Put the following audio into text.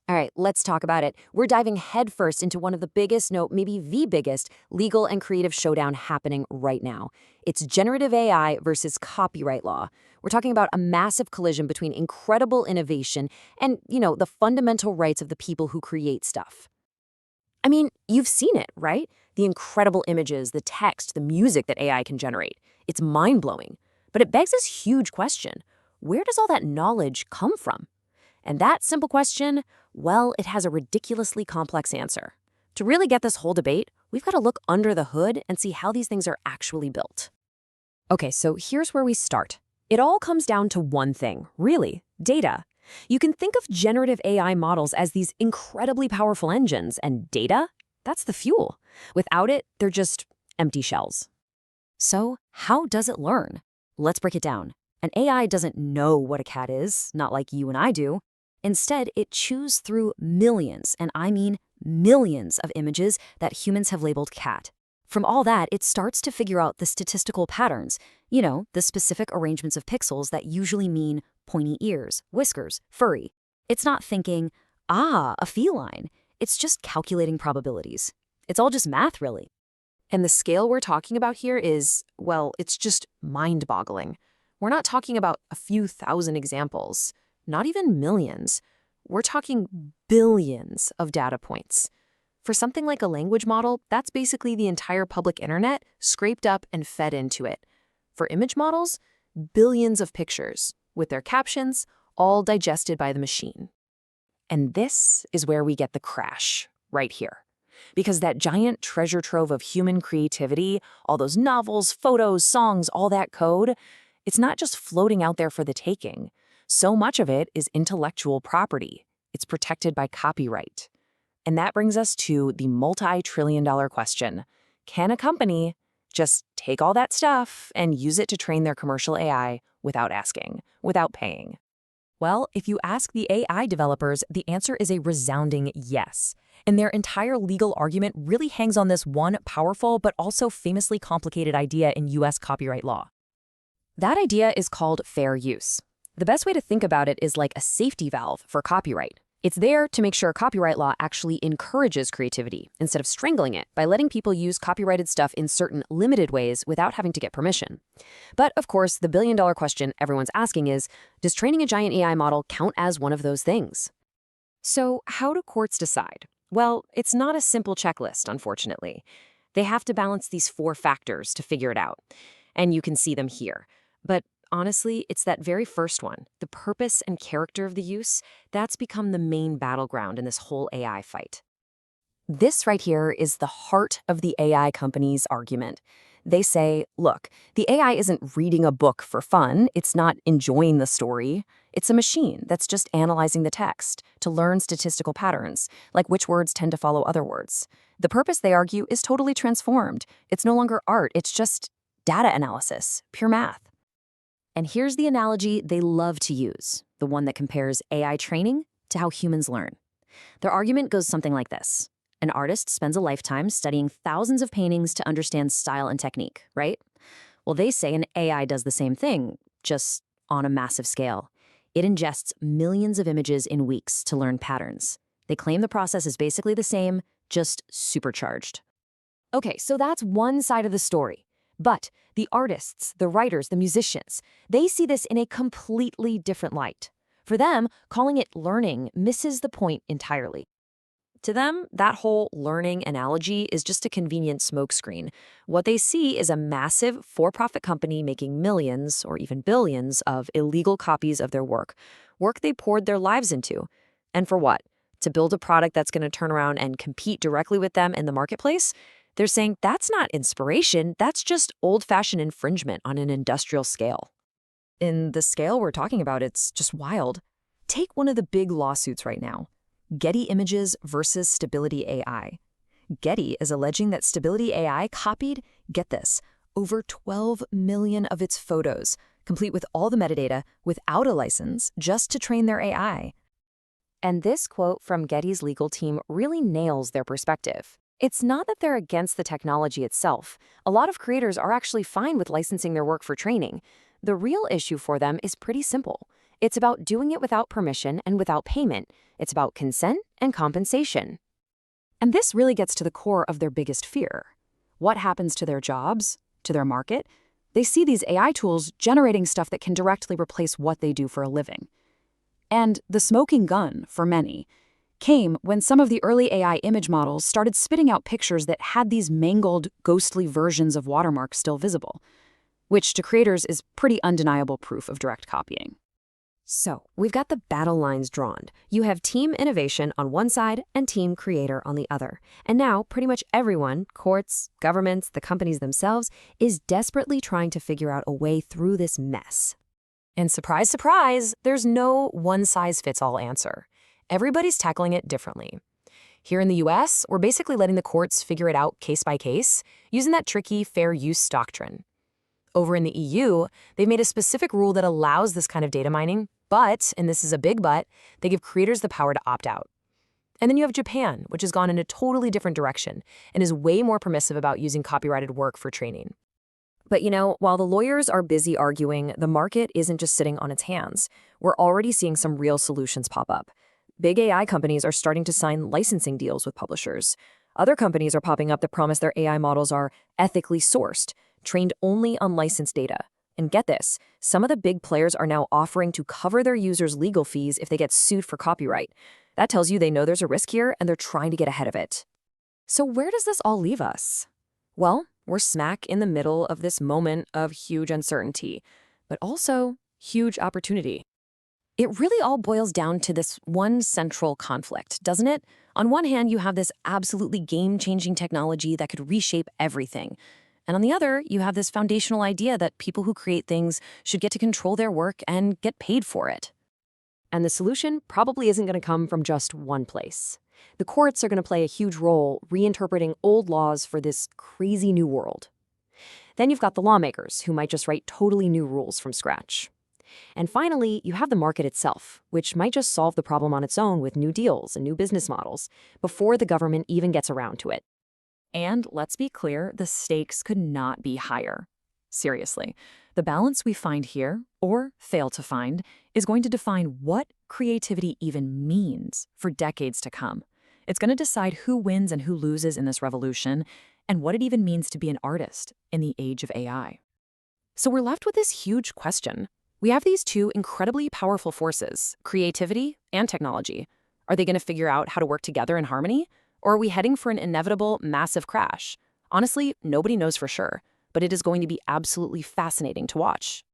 All right, let's talk about it. We're diving headfirst into one of the biggest, no, maybe the biggest, legal and creative showdown happening right now. It's generative AI versus copyright law. We're talking about a massive collision between incredible innovation and, the fundamental rights of the people who create stuff. I mean, you've seen it, right? The incredible images, the text, the music that AI can generate. It's mind-blowing. But it begs this huge question. Where does all that knowledge come from? And that simple question, well, it has a ridiculously complex answer. To really get this whole debate, we've got to look under the hood and see how these things are actually built. Okay, so here's where we start. It all comes down to one thing, really, data. You can think of generative AI models as these incredibly powerful engines, and data? That's the fuel. Without it, they're just empty shells. So, how does it learn? Let's break it down. An AI doesn't know what a cat is, not like you and I do. Instead, it chews through millions, and I mean millions of images that humans have labeled cat. From all that, it starts to figure out the statistical patterns, the specific arrangements of pixels that usually mean pointy ears, whiskers, furry. It's not thinking, a feline. It's just calculating probabilities. It's all just math, really. And the scale we're talking about here is, well, it's just mind-boggling. We're not talking about a few thousand examples, not even millions. We're talking billions of data points. For something like a language model, that's basically the entire public internet scraped up and fed into it. For image models, billions of pictures, with their captions, all digested by the machine. And this is where we get the crash, right here. Because that giant treasure trove of human creativity, all those novels, photos, songs, all that code, it's not just floating out there for the taking. So much of it is intellectual property. It's protected by copyright. And that brings us to the multi-trillion-dollar question. Can a company just take all that stuff and use it to train their commercial AI without asking, without paying? Well, if you ask the AI developers, the answer is a resounding yes. And their entire legal argument really hangs on this one powerful but also famously complicated idea in U.S. copyright law. That idea is called fair use. The best way to think about it is like a safety valve for copyright. It's there to make sure copyright law actually encourages creativity instead of strangling it by letting people use copyrighted stuff in certain limited ways without having to get permission. But of course, the billion-dollar question everyone's asking is, does training a giant AI model count as one of those things? So how do courts decide? Well, it's not a simple checklist, unfortunately. They have to balance these 4 factors to figure it out. And you can see them here. But honestly, it's that very first one, the purpose and character of the use, that's become the main battleground in this whole AI fight. This right here is the heart of the AI company's argument. They say, look, the AI isn't reading a book for fun. It's not enjoying the story. It's a machine that's just analyzing the text to learn statistical patterns, like which words tend to follow other words. The purpose, they argue, is totally transformed. It's no longer art. It's just data analysis, pure math. And here's the analogy they love to use, the one that compares AI training to how humans learn. Their argument goes something like this. An artist spends a lifetime studying thousands of paintings to understand style and technique, right? Well, they say an AI does the same thing, just on a massive scale. It ingests millions of images in weeks to learn patterns. They claim the process is basically the same, just supercharged. Okay, so that's one side of the story. But the artists, the writers, the musicians, they see this in a completely different light. For them, calling it learning misses the point entirely. To them, that whole learning analogy is just a convenient smokescreen. What they see is a massive for-profit company making millions or even billions of illegal copies of their work they poured their lives into. And for what? To build a product that's going to turn around and compete directly with them in the marketplace? They're saying that's not inspiration, that's just old-fashioned infringement on an industrial scale. In the scale we're talking about, it's just wild. Take one of the big lawsuits right now. Getty Images versus Stability AI. Getty is alleging that Stability AI copied, get this, over 12 million of its photos, complete with all the metadata, without a license, just to train their AI. And this quote from Getty's legal team really nails their perspective. It's not that they're against the technology itself. A lot of creators are actually fine with licensing their work for training. The real issue for them is pretty simple. It's about doing it without permission and without payment. It's about consent and compensation. And this really gets to the core of their biggest fear. What happens to their jobs, to their market? They see these AI tools generating stuff that can directly replace what they do for a living. And the smoking gun, for many, came when some of the early AI image models started spitting out pictures that had these mangled, ghostly versions of watermarks still visible, which to creators is pretty undeniable proof of direct copying. So, we've got the battle lines drawn. You have team innovation on one side and team creator on the other. And now, pretty much everyone, courts, governments, the companies themselves, is desperately trying to figure out a way through this mess. And surprise, surprise, there's no one-size-fits-all answer. Everybody's tackling it differently. Here in the US, we're basically letting the courts figure it out case by case, using that tricky fair use doctrine. Over in the EU, they've made a specific rule that allows this kind of data mining, but, and this is a big but, they give creators the power to opt out. And then you have Japan, which has gone in a totally different direction and is way more permissive about using copyrighted work for training. But while the lawyers are busy arguing, the market isn't just sitting on its hands. We're already seeing some real solutions pop up. Big AI companies are starting to sign licensing deals with publishers. Other companies are popping up that promise their AI models are ethically sourced, trained only on licensed data. And get this, some of the big players are now offering to cover their users' legal fees if they get sued for copyright. That tells you they know there's a risk here and they're trying to get ahead of it. So where does this all leave us? Well, we're smack in the middle of this moment of huge uncertainty, but also huge opportunity. It really all boils down to this one central conflict, doesn't it? On one hand, you have this absolutely game-changing technology that could reshape everything. And on the other, you have this foundational idea that people who create things should get to control their work and get paid for it. And the solution probably isn't going to come from just one place. The courts are going to play a huge role reinterpreting old laws for this crazy new world. Then you've got the lawmakers, who might just write totally new rules from scratch. And finally, you have the market itself, which might just solve the problem on its own with new deals and new business models before the government even gets around to it. And let's be clear, the stakes could not be higher. Seriously, the balance we find here, or fail to find, is going to define what creativity even means for decades to come. It's going to decide who wins and who loses in this revolution, and what it even means to be an artist in the age of AI. So we're left with this huge question. We have these two incredibly powerful forces, creativity and technology. Are they going to figure out how to work together in harmony? Or are we heading for an inevitable, massive crash? Honestly, nobody knows for sure, but it is going to be absolutely fascinating to watch.